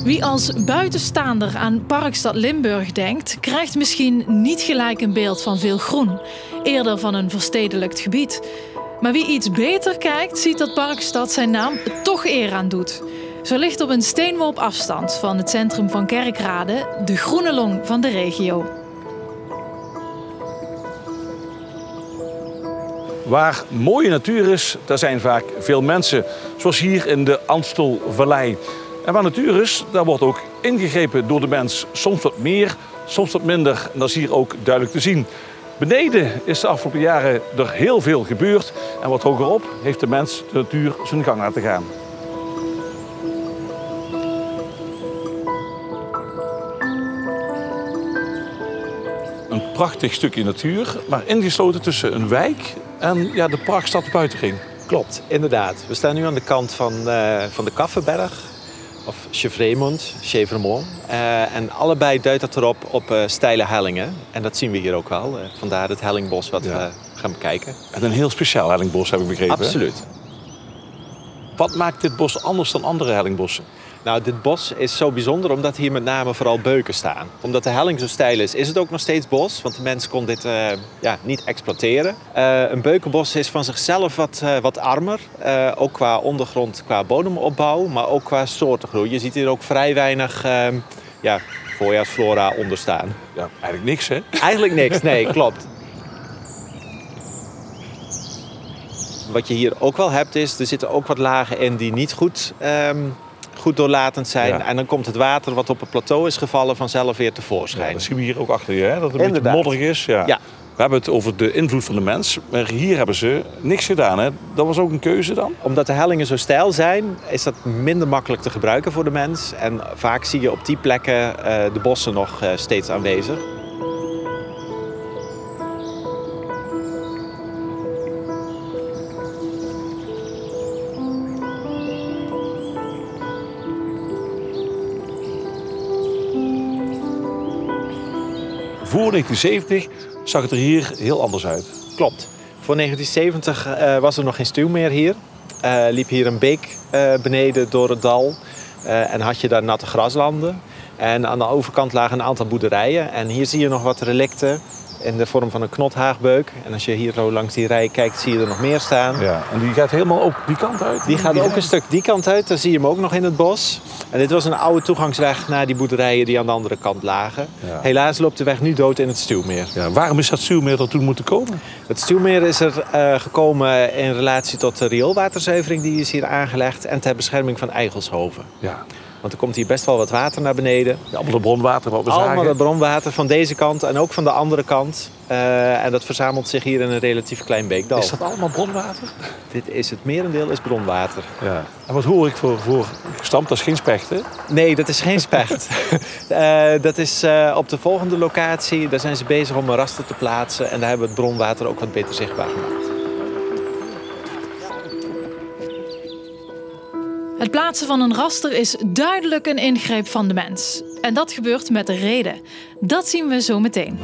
Wie als buitenstaander aan Parkstad Limburg denkt, krijgt misschien niet gelijk een beeld van veel groen. Eerder van een verstedelijkt gebied. Maar wie iets beter kijkt, ziet dat Parkstad zijn naam toch eer aan doet. Zo ligt op een steenworp afstand van het centrum van Kerkrade de groene long van de regio. Waar mooie natuur is, daar zijn vaak veel mensen. Zoals hier in de Anstelvallei. En waar natuur is, daar wordt ook ingegrepen door de mens. Soms wat meer, soms wat minder. En dat is hier ook duidelijk te zien. Beneden is de afgelopen jaren er heel veel gebeurd. En wat hogerop heeft de mens de natuur zijn gang laten gaan. Een prachtig stukje natuur, maar ingesloten tussen een wijk en de Parkstad Buitenring. Klopt, inderdaad. We staan nu aan de kant van de Kaffenberg, of Chevremont. En allebei duidt dat erop op steile hellingen. En dat zien we hier ook wel. Vandaar het hellingbos wat we gaan bekijken. En een heel speciaal hellingbos, heb ik begrepen. Absoluut. Wat maakt dit bos anders dan andere hellingbossen? Nou, dit bos is zo bijzonder omdat hier met name vooral beuken staan. Omdat de helling zo steil is het ook nog steeds bos. Want de mens kon dit niet exploiteren. Een beukenbos is van zichzelf wat armer. Ook qua ondergrond, qua bodemopbouw, maar ook qua soortengroei. Je ziet hier ook vrij weinig voorjaarsflora onder staan. Ja, eigenlijk niks, hè? Eigenlijk niks, nee, klopt. Wat je hier ook wel hebt is, er zitten ook wat lagen in die niet goed doorlatend zijn. Ja. En dan komt het water wat op het plateau is gevallen vanzelf weer tevoorschijn. Ja, dat zien we hier ook achter je, hè? Dat het een beetje modderig is. Ja. Ja. We hebben het over de invloed van de mens, maar hier hebben ze niks gedaan, hè? Dat was ook een keuze dan? Omdat de hellingen zo steil zijn, is dat minder makkelijk te gebruiken voor de mens. En vaak zie je op die plekken de bossen nog steeds aanwezig. Voor 1970 zag het er hier heel anders uit. Klopt. Voor 1970 was er nog geen stuwmeer hier. Liep hier een beek beneden door het dal. En had je daar natte graslanden. En aan de overkant lagen een aantal boerderijen. En hier zie je nog wat relicten in de vorm van een knothaagbeuken. En als je hier zo langs die rij kijkt, zie je er nog meer staan. Ja, en die gaat helemaal ook die kant uit? Die gaat ook een stuk die kant uit. Dan zie je hem ook nog in het bos. En dit was een oude toegangsweg naar die boerderijen die aan de andere kant lagen. Ja. Helaas loopt de weg nu dood in het stuwmeer. Ja, waarom is dat stuwmeer er toen moeten komen? Het stuwmeer is er gekomen in relatie tot de rioolwaterzuivering die is hier aangelegd. En ter bescherming van Eigelshoven. Ja. Want er komt hier best wel wat water naar beneden. Ja, allemaal de bronwater wat we zagen. Allemaal het bronwater van deze kant en ook van de andere kant. En dat verzamelt zich hier in een relatief klein beekdal. Is dat allemaal bronwater? Dit is het merendeel is bronwater. Ja. En wat hoor ik voor gestampt? Dat is geen specht, hè? Nee, dat is geen specht. Dat is op de volgende locatie. Daar zijn ze bezig om een raster te plaatsen. En daar hebben we het bronwater ook wat beter zichtbaar gemaakt. Het plaatsen van een raster is duidelijk een ingreep van de mens. En dat gebeurt met een reden. Dat zien we zo meteen.